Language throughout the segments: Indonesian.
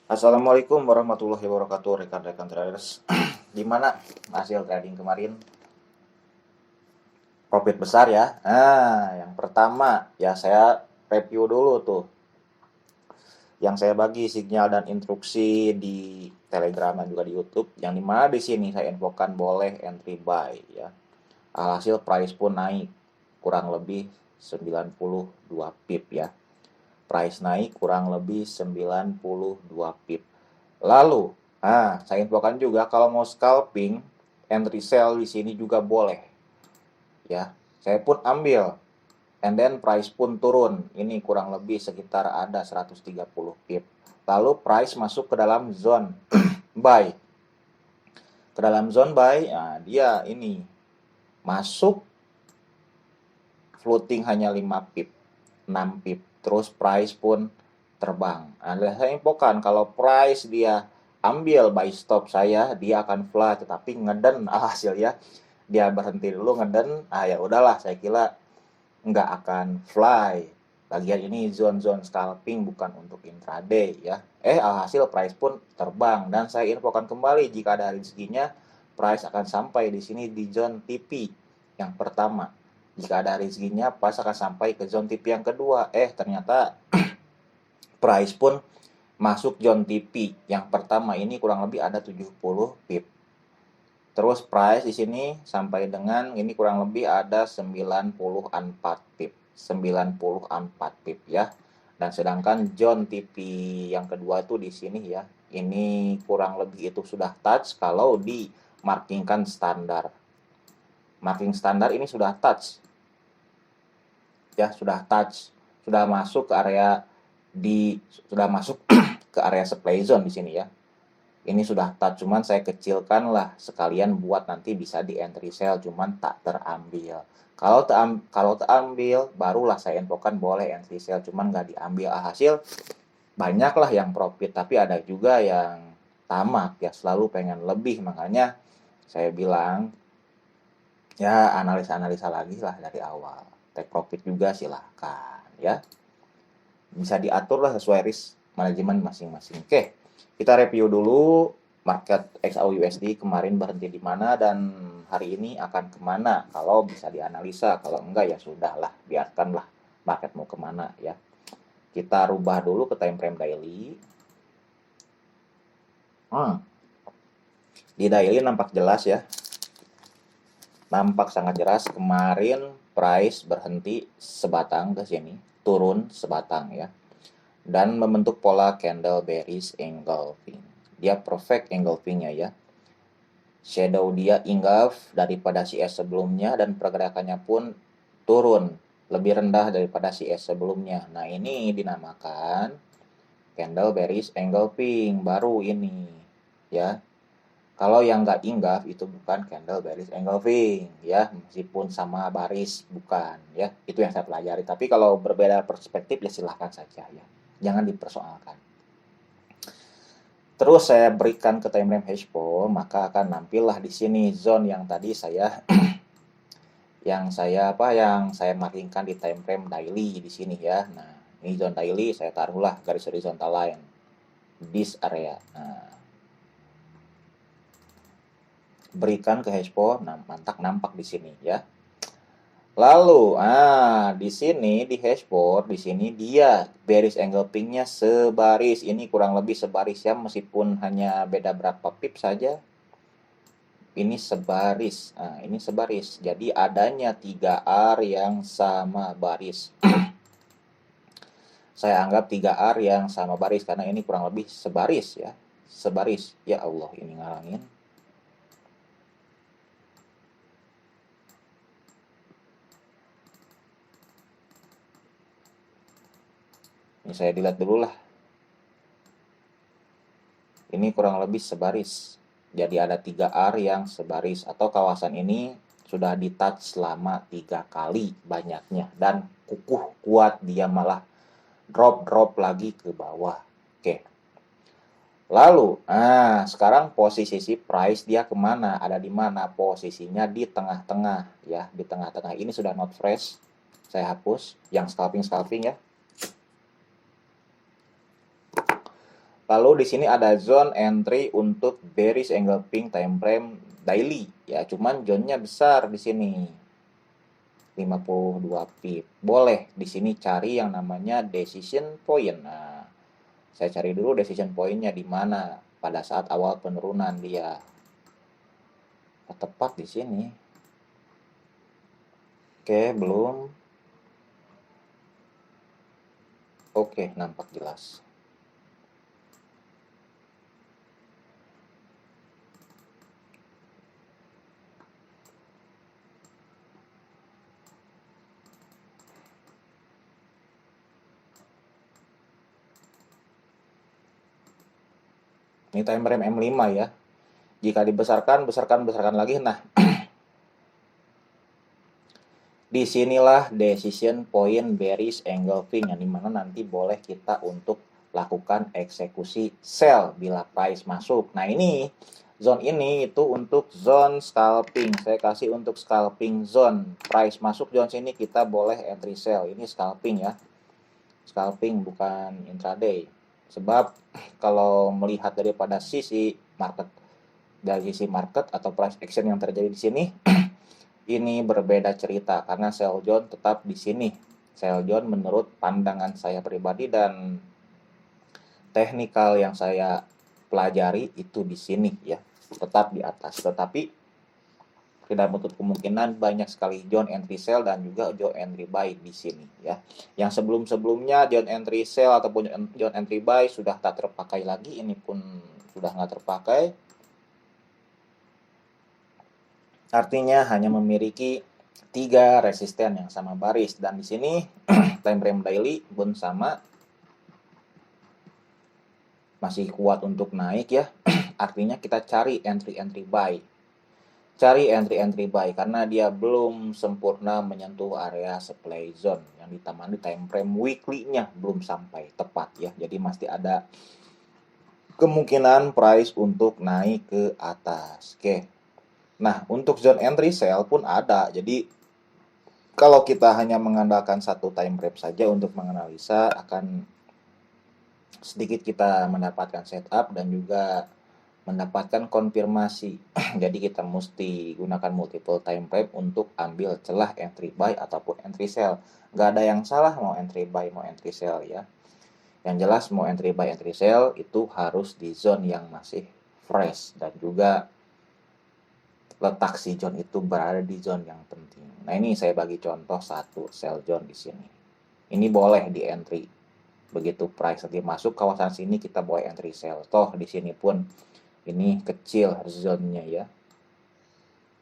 Assalamualaikum warahmatullahi wabarakatuh, rekan-rekan traders. Gimana hasil trading kemarin? Profit besar ya? Yang pertama ya saya review dulu tuh. Yang saya bagi sinyal dan instruksi di Telegram dan juga di YouTube. Yang dimana di sini saya infokan boleh entry buy ya. Alhasil price pun naik kurang lebih 92 pip ya. Price naik kurang lebih 92 pip. Lalu, saya infokan juga kalau mau scalping, entry sell di sini juga boleh. Ya, saya pun ambil. And then price pun turun. Ini kurang lebih sekitar ada 130 pip. Lalu price masuk ke dalam zone buy. Ke dalam zone buy, nah dia ini masuk floating hanya 5 pip, 6 pip. Terus price pun terbang. Nah, saya infokan kalau price dia ambil buy stop saya, dia akan fly tetapi ngeden hasil ya. Dia berhenti dulu ngeden, ya udahlah saya kira nggak akan fly. Bagian ini zone-zone scalping bukan untuk intraday ya. Alhasil price pun terbang dan saya infokan kembali jika ada rezekinya price akan sampai di sini di zone TP yang pertama. Jika ada rezekinya price akan sampai ke zone TP yang kedua. Ternyata price pun masuk zone TP yang pertama ini kurang lebih ada 70 pip. Terus price di sini sampai dengan ini kurang lebih ada 94 pip. 94 pip ya. Dan sedangkan John TP yang kedua itu di sini ya. Ini kurang lebih itu sudah touch kalau di markingkan standar. Marking standar ini sudah touch. Ya, sudah touch. Sudah masuk ke area sudah masuk ke area supply zone di sini ya. Ini sudah touch, cuman saya kecilkan lah sekalian buat nanti bisa di entry sell, cuman tak terambil. Kalau terambil barulah saya infokan boleh entry sell, cuman nggak diambil. Hasil banyak lah yang profit, tapi ada juga yang tamak ya, selalu pengen lebih. Makanya saya bilang ya analisa-analisa lagi lah dari awal. Take profit juga silahkan ya, bisa diatur lah sesuai risk manajemen masing-masing. Oke, kita review dulu market XAUUSD kemarin berhenti di mana dan hari ini akan kemana. Kalau bisa dianalisa, kalau enggak ya sudahlah, biarkanlah market mau kemana ya. Kita rubah dulu ke time frame daily. Di daily nampak jelas ya, nampak sangat jelas kemarin price berhenti sebatang ke sini, turun sebatang ya, dan membentuk pola candle bearish engulfing. Dia perfect engulfingnya ya. Shadow dia engulf daripada CS sebelumnya dan pergerakannya pun turun lebih rendah daripada CS sebelumnya. Nah, ini dinamakan candle bearish engulfing baru ini ya. Kalau yang nggak engulf itu bukan candle bearish engulfing ya, meskipun sama baris bukan ya. Itu yang saya pelajari. Tapi kalau berbeda perspektif ya silahkan saja ya. Jangan dipersoalkan. Terus saya berikan ke time frame hashbone, maka akan nampillah di sini zone yang tadi saya yang saya markingkan di time frame daily di sini ya. Nah, ini zone daily saya taruhlah garis horizontal line this area. Nah, berikan ke hashbone, nampak di sini ya. Lalu, di sini di hashboard, di sini dia bearish engulfing-nya sebaris. Ini kurang lebih sebaris ya, meskipun hanya beda berapa pip saja. Ini sebaris. Nah, ini sebaris. Jadi adanya 3R yang sama baris. Saya anggap 3R yang sama baris karena ini kurang lebih sebaris ya. Sebaris. Ya Allah, ini ngalangin. Ini saya dilihat dulu lah. Ini kurang lebih sebaris. Jadi ada 3R yang sebaris atau kawasan ini sudah di-touch selama 3 kali banyaknya dan kukuh kuat, dia malah drop lagi ke bawah. Oke. Lalu, sekarang posisi si price dia kemana? Ada di mana? Posisinya di tengah-tengah ya, di tengah-tengah. Ini sudah not fresh. Saya hapus yang scalping ya. Lalu di sini ada zone entry untuk bearish engulfing time frame daily ya, cuman zone-nya besar di sini. 52 pip. Boleh di sini cari yang namanya decision point. Nah, saya cari dulu decision point-nya di mana pada saat awal penurunan dia. Tepat di sini. Oke, belum. Oke, nampak jelas. Ini time frame M5 ya. Jika dibesarkan, besarkan lagi. Nah, disinilah decision point bearish engulfing yang dimana nanti boleh kita untuk lakukan eksekusi sell bila price masuk. Nah, ini zone ini itu untuk zone scalping. Saya kasih untuk scalping zone. Price masuk zone sini kita boleh entry sell. Ini scalping ya. Scalping bukan intraday. Sebab kalau melihat daripada sisi market, dari sisi market atau price action yang terjadi di sini, ini berbeda cerita karena sell zone tetap di sini. Sell zone menurut pandangan saya pribadi dan teknikal yang saya pelajari itu di sini ya, tetap di atas. Tetapi tidak menutup kemungkinan banyak sekali zone entry sell dan juga zone entry buy di sini ya. Yang sebelum-sebelumnya zone entry sell ataupun zone entry buy sudah tak terpakai lagi, ini pun sudah nggak terpakai. Artinya hanya memiliki 3 resisten yang sama baris dan di sini time frame daily pun sama masih kuat untuk naik ya. Artinya kita cari entry buy. Cari entry buy karena dia belum sempurna menyentuh area supply zone yang ditemani time frame weekly-nya belum sampai tepat ya. Jadi masih ada kemungkinan price untuk naik ke atas. Oke. Nah, untuk zone entry sell pun ada. Jadi kalau kita hanya mengandalkan satu time frame saja untuk menganalisa, akan sedikit kita mendapatkan setup dan juga mendapatkan konfirmasi. Jadi kita mesti gunakan multiple time frame untuk ambil celah entry buy ataupun entry sell. Nggak ada yang salah mau entry buy mau entry sell ya. Yang jelas mau entry buy entry sell itu harus di zone yang masih fresh dan juga letak si zone itu berada di zone yang penting. Nah, ini saya bagi contoh satu sell zone di sini. Ini boleh di entry. Begitu price nanti masuk kawasan sini kita boleh entry sell. Toh di sini pun ini kecil zone-nya ya.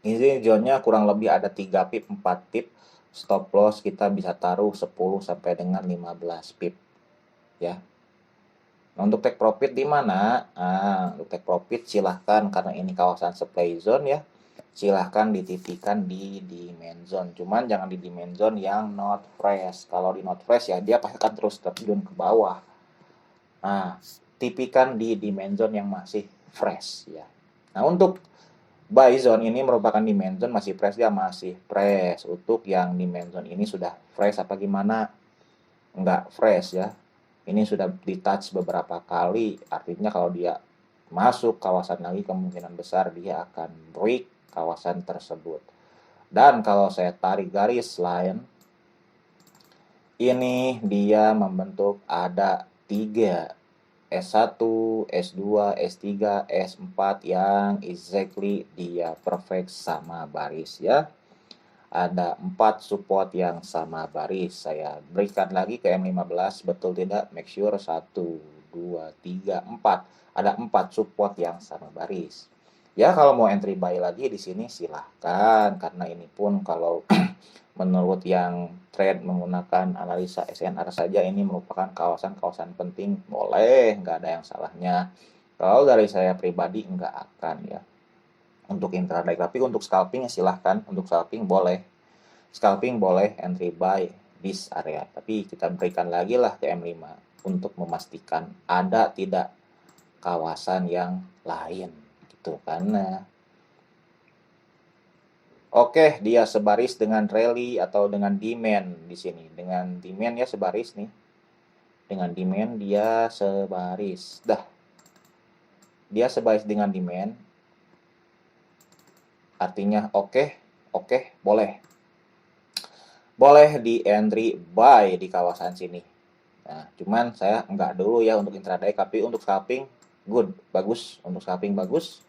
Ini zone-nya kurang lebih ada 3 pip, 4 pip. Stop loss kita bisa taruh 10 sampai dengan 15 pip. Ya. Nah, untuk take profit di mana? Nah, untuk take profit silahkan karena ini kawasan supply zone ya. Silahkan ditipikan di demand zone. Cuman jangan di demand zone yang not fresh. Kalau di not fresh ya dia pasti akan terus terjun ke bawah. Nah, tipikan di demand zone yang masih fresh ya. Nah, untuk buy zone ini merupakan demand zone masih fresh, dia masih fresh. Untuk yang demand zone ini sudah fresh apa gimana? Enggak fresh ya. Ini sudah di touch beberapa kali, artinya kalau dia masuk kawasan lagi kemungkinan besar dia akan break kawasan tersebut. Dan kalau saya tarik garis line, ini dia membentuk ada 3 S1, S2, S3, S4 yang exactly dia perfect sama baris ya. Ada 4 support yang sama baris. Saya berikan lagi ke M15, betul tidak? Make sure 1, 2, 3, 4. Ada 4 support yang sama baris. Ya, kalau mau entry buy lagi di sini silahkan, karena ini pun kalau menurut yang trade menggunakan analisa SNR saja ini merupakan kawasan-kawasan penting, boleh, nggak ada yang salahnya. Kalau dari saya pribadi nggak akan ya untuk intraday, tapi untuk scalping silahkan, untuk scalping boleh entry buy this area, tapi kita berikan lagi lah ke M5 untuk memastikan ada tidak kawasan yang lain gitu karena oke, dia sebaris dengan rally atau dengan demand di sini. Dengan demand ya sebaris nih. Dengan demand dia sebaris. Dah, dia sebais dengan demand, artinya oke, boleh di entry buy di kawasan sini. Nah, cuman saya enggak dulu ya untuk intraday, tapi untuk scalping good, bagus. Untuk scalping bagus.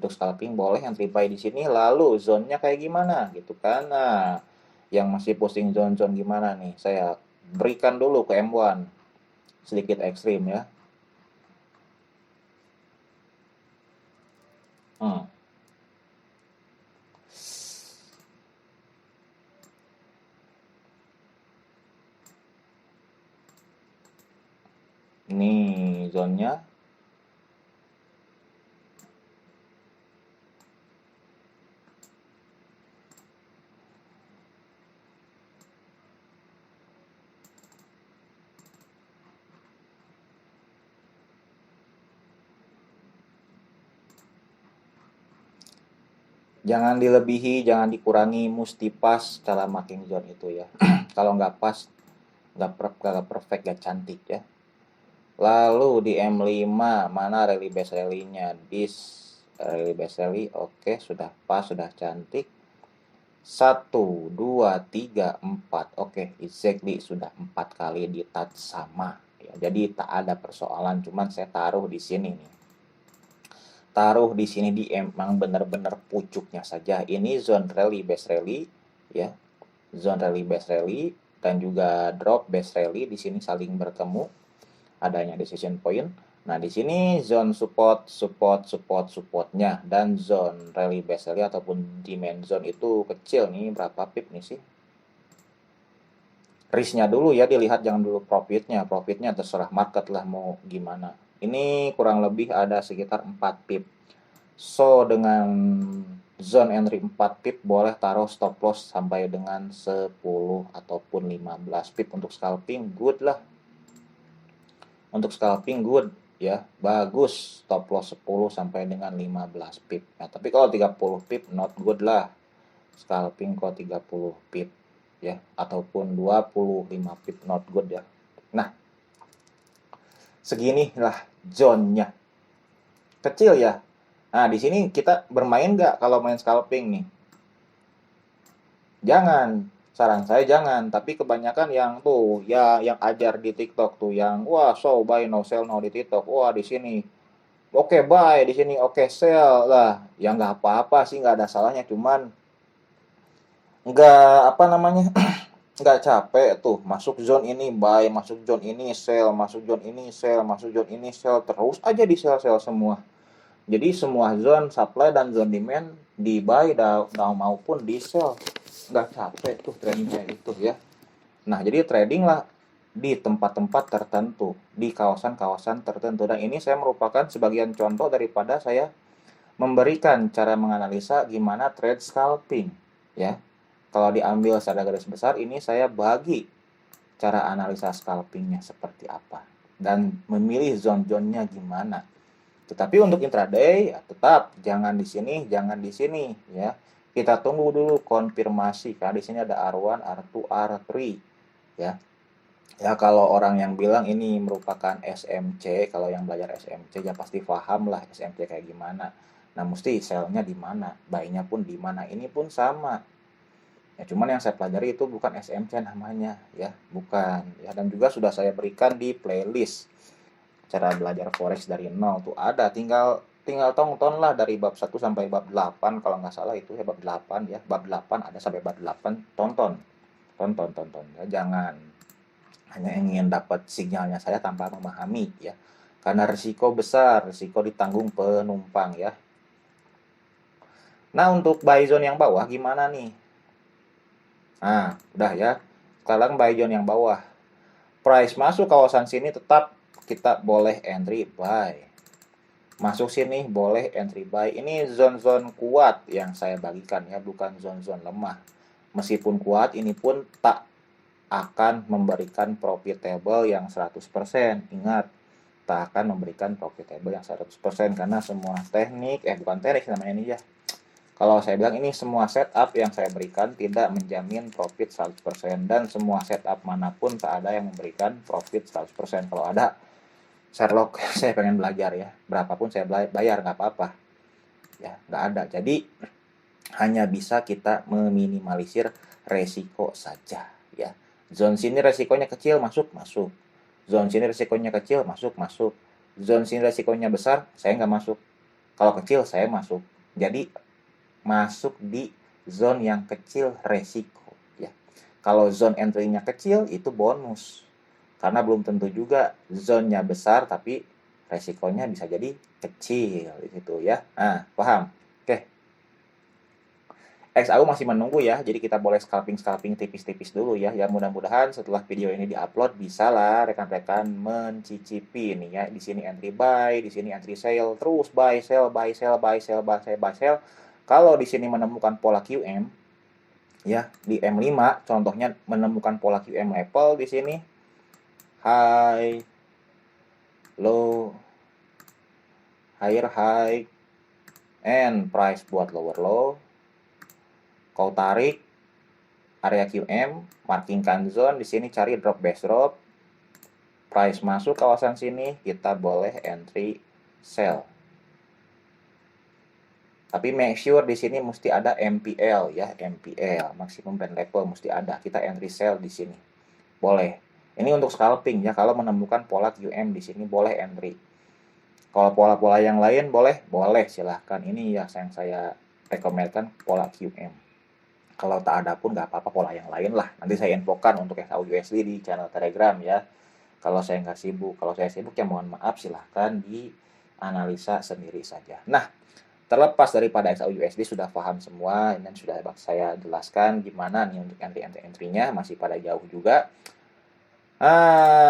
Untuk scalping boleh entry buy di sini. Lalu zone-nya kayak gimana gitu kan. Nah, yang masih pusing zone-zone gimana nih, saya berikan dulu ke M1. Sedikit ekstrim ya. Ini zone-nya. Jangan dilebihi, jangan dikurangi, mesti pas cara marking zone itu ya. Kalau nggak pas, nggak perfect, nggak cantik ya. Lalu di M5, mana rally base rally-nya? Rally base rally, oke, sudah pas, sudah cantik. 1, 2, 3, 4, oke, exactly, sudah 4 kali di touch sama. Ya, jadi tak ada persoalan, cuman saya taruh di sini nih. Taruh di sini di emang benar-benar pucuknya saja. Ini zone rally base rally ya. Zone rally base rally dan juga drop base rally di sini saling bertemu. Adanya decision point. Nah, di sini zone supportnya dan zone rally base rally ataupun demand zone itu kecil nih, berapa pip nih sih? Risknya dulu ya dilihat, jangan dulu profitnya. Profitnya terserah market lah mau gimana. Ini kurang lebih ada sekitar 4 pip. So, dengan zone entry 4 pip boleh taruh stop loss sampai dengan 10 ataupun 15 pip untuk scalping, good lah. Untuk scalping good ya, bagus. Stop loss 10 sampai dengan 15 pip. Nah, tapi kalau 30 pip not good lah. Scalping kalau 30 pip ya, ataupun 25 pip not good ya. Nah, segini lah zone-nya. Kecil ya. Nah, di sini kita bermain nggak kalau main scalping nih? Jangan. Saran saya jangan. Tapi kebanyakan yang tuh, ya yang ajar di TikTok tuh, yang wah so buy no sell no di TikTok. Wah di sini, oke buy di sini, oke sell lah. Ya nggak apa-apa sih, nggak ada salahnya. Cuman nggak apa namanya, nggak capek tuh masuk zone ini buy, masuk zone ini sell, masuk zone ini sell, masuk zone ini sell, terus aja di sell semua. Jadi semua zone supply dan zone demand di buy maupun di sell. Nggak capek tuh tradingnya itu ya. Nah, jadi trading lah di tempat-tempat tertentu, di kawasan-kawasan tertentu. Dan ini saya merupakan sebagian contoh daripada saya memberikan cara menganalisa gimana trade scalping ya. Kalau diambil secara garis besar, ini saya bagi cara analisa scalpingnya seperti apa dan memilih zone-zonenya gimana. Tetapi untuk intraday ya tetap jangan di sini, jangan di sini ya. Kita tunggu dulu konfirmasi karena di sini ada R1, R2, R3 ya. Ya kalau orang yang bilang ini merupakan SMC, kalau yang belajar SMC ya pasti paham lah SMC kayak gimana. Nah, mesti sell-nya di mana, buy-nya pun di mana. Ini pun sama. Ya cuman yang saya pelajari itu bukan SMC namanya ya, bukan. Ya dan juga sudah saya berikan di playlist cara belajar forex dari nol tuh ada, tinggal tinggal tonton lah dari bab 1 sampai bab 8 kalau nggak salah itu ya, bab 8 ya, bab 8 ada sampai bab 8, tonton ya, jangan hanya ingin dapat sinyalnya saya tanpa memahami ya, karena risiko besar, risiko ditanggung penumpang ya. Nah, untuk buy zone yang bawah gimana nih? Nah, udah ya, sekarang buy zone yang bawah, price masuk kawasan sini tetap kita boleh entry buy. Masuk sini boleh entry buy. Ini zone-zone kuat yang saya bagikan ya, bukan zone-zone lemah. Meskipun kuat, ini pun tak akan memberikan profitable yang 100%. Ingat, tak akan memberikan profitable yang 100% karena semua teknik, bukan teknik namanya ini ya. Kalau saya bilang ini semua setup yang saya berikan tidak menjamin profit 100% dan semua setup manapun tak ada yang memberikan profit 100%. Kalau ada Sherlock, saya pengen belajar ya. Berapapun saya bayar, nggak apa-apa. Ya, nggak ada. Jadi, hanya bisa kita meminimalisir resiko saja. Ya. Zone sini resikonya kecil, masuk, masuk. Zone sini resikonya kecil, masuk, masuk. Zone sini resikonya besar, saya nggak masuk. Kalau kecil, saya masuk. Jadi, masuk di zone yang kecil resiko. Ya. Kalau zone entry-nya kecil, itu bonus. Karena belum tentu juga zone-nya besar, tapi resikonya bisa jadi kecil gitu ya. Nah, paham? Oke. XAU masih menunggu ya, jadi kita boleh scalping-scalping tipis-tipis dulu ya. Ya mudah-mudahan setelah video ini diupload bisa lah rekan-rekan mencicipi nih ya. Di sini entry buy, di sini entry sell, terus buy sell, buy sell, buy sell, buy sell, buy sell. Kalau di sini menemukan pola QM ya, di M5 contohnya menemukan pola QM level di sini high, low, higher high, and price buat lower low. Kau tarik area QM, markingkan zone, di sini cari drop base drop, price masuk kawasan sini, kita boleh entry sell. Tapi make sure di sini mesti ada MPL ya, MPL, maximum pen level mesti ada. Kita entry sell di sini. Boleh. Ini untuk scalping ya, kalau menemukan pola QM di sini boleh entry. Kalau pola-pola yang lain boleh, boleh silahkan. Ini ya yang saya rekomendkan pola QM. Kalau tak ada pun nggak apa-apa pola yang lain lah. Nanti saya infokan untuk XAU USD di channel Telegram ya. Kalau saya nggak sibuk, kalau saya sibuk ya mohon maaf silahkan dianalisa sendiri saja. Nah, terlepas daripada XAU USD sudah paham semua dan sudah saya jelaskan gimana nih untuk entry-nya masih pada jauh juga.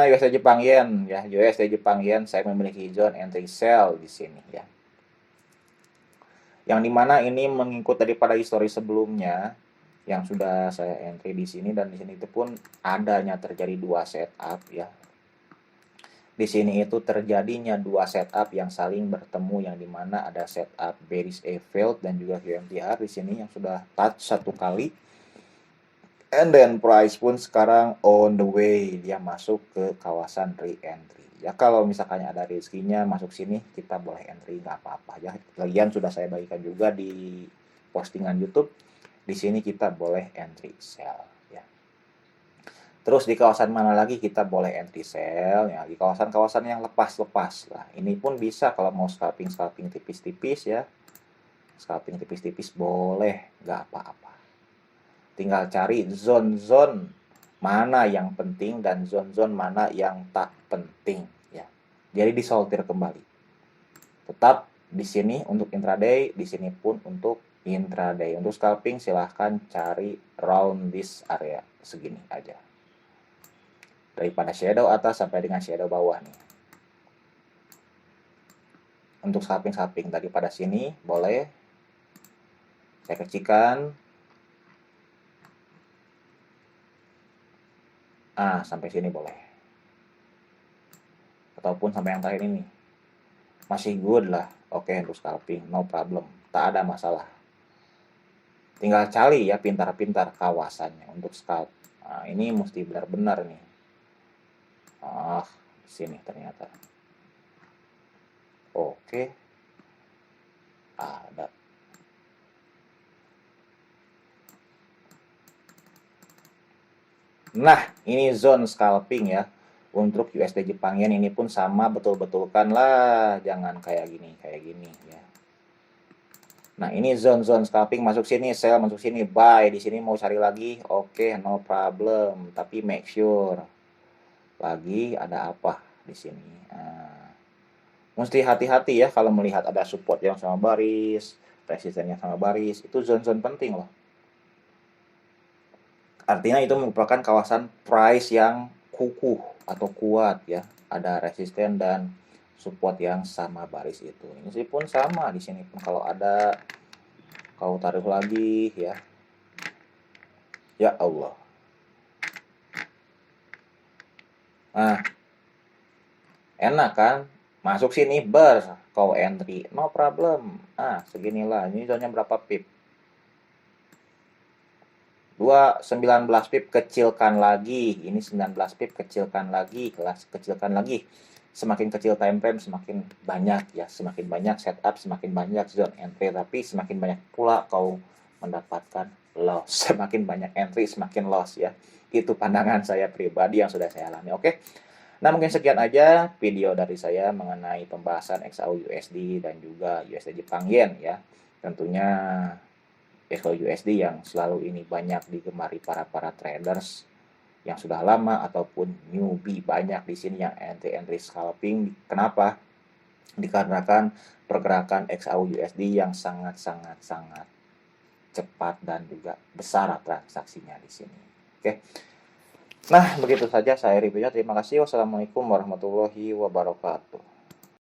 USD Jepang Yen ya, USD Jepang Yen saya memiliki zone entry sell di sini ya. Yang dimana ini mengikut daripada histori sebelumnya yang sudah saya entry di sini, dan di sini itu pun adanya terjadi dua setup ya. Di sini itu terjadinya dua setup yang saling bertemu, yang dimana ada setup bearish A failed dan juga QMTR di sini yang sudah touch satu kali. And then price pun sekarang on the way, dia masuk ke kawasan re-entry. Ya kalau misalkan ada rezekinya masuk sini, kita boleh entry, nggak apa-apa ya. Lagian sudah saya bagikan juga di postingan YouTube. Di sini kita boleh entry sell ya. Terus di kawasan mana lagi kita boleh entry sell ya? Di kawasan-kawasan yang lepas-lepas lah. Ini pun bisa kalau mau scalping tipis-tipis ya. Scalping tipis-tipis boleh, nggak apa-apa. Tinggal cari zone-zone mana yang penting dan zone-zone mana yang tak penting ya. Jadi disortir kembali. Tetap di sini untuk intraday, di sini pun untuk intraday. Untuk scalping silahkan cari round this area segini aja. Daripada shadow atas sampai dengan shadow bawah nih. Untuk scalping daripada sini boleh saya kecilkan. Sampai sini boleh. Ataupun sampai yang terakhir ini. Masih good lah. Oke, untuk scalping, no problem. Tak ada masalah. Tinggal cari ya pintar-pintar kawasannya untuk scalp. Ini mesti benar-benar nih. Sini ternyata. Oke. Ada. Nah, ini zone scalping ya. Untuk USD Jepang Yen ini pun sama, betul-betulkan lah. Jangan kayak gini ya. Nah, ini zone scalping, masuk sini sell, masuk sini buy, di sini mau cari lagi, oke, no problem. Tapi make sure lagi ada apa di sini. Mesti hati-hati ya kalau melihat ada support yang sama baris, resistennya sama baris, itu zone-zone penting loh. Artinya itu merupakan kawasan price yang kukuh atau kuat ya. Ada resisten dan support yang sama baris itu. Ini pun sama di sini pun kalau ada kau taruh lagi ya. Ya Allah. Nah, enak kan? Masuk sini kau entry, no problem. Seginilah. Ini zonnya berapa pip? 19 pip, kecilkan lagi. Ini 19 pip, kecilkan lagi. semakin kecil time frame semakin banyak ya, semakin banyak setup, semakin banyak zone entry, tapi semakin banyak pula kau mendapatkan loss. Semakin banyak entry semakin loss ya. Itu pandangan saya pribadi yang sudah saya alami. Oke. Nah, mungkin sekian aja video dari saya mengenai pembahasan XAU USD dan juga USD Jepang Yen ya. Tentunya XAU USD yang selalu ini banyak digemari para traders yang sudah lama ataupun newbie, banyak di sini yang entry scalping. Kenapa? Dikarenakan pergerakan XAU USD yang sangat cepat dan juga besar transaksinya di sini. Oke. Nah, begitu saja saya reviewnya. Terima kasih. Wassalamualaikum warahmatullahi wabarakatuh.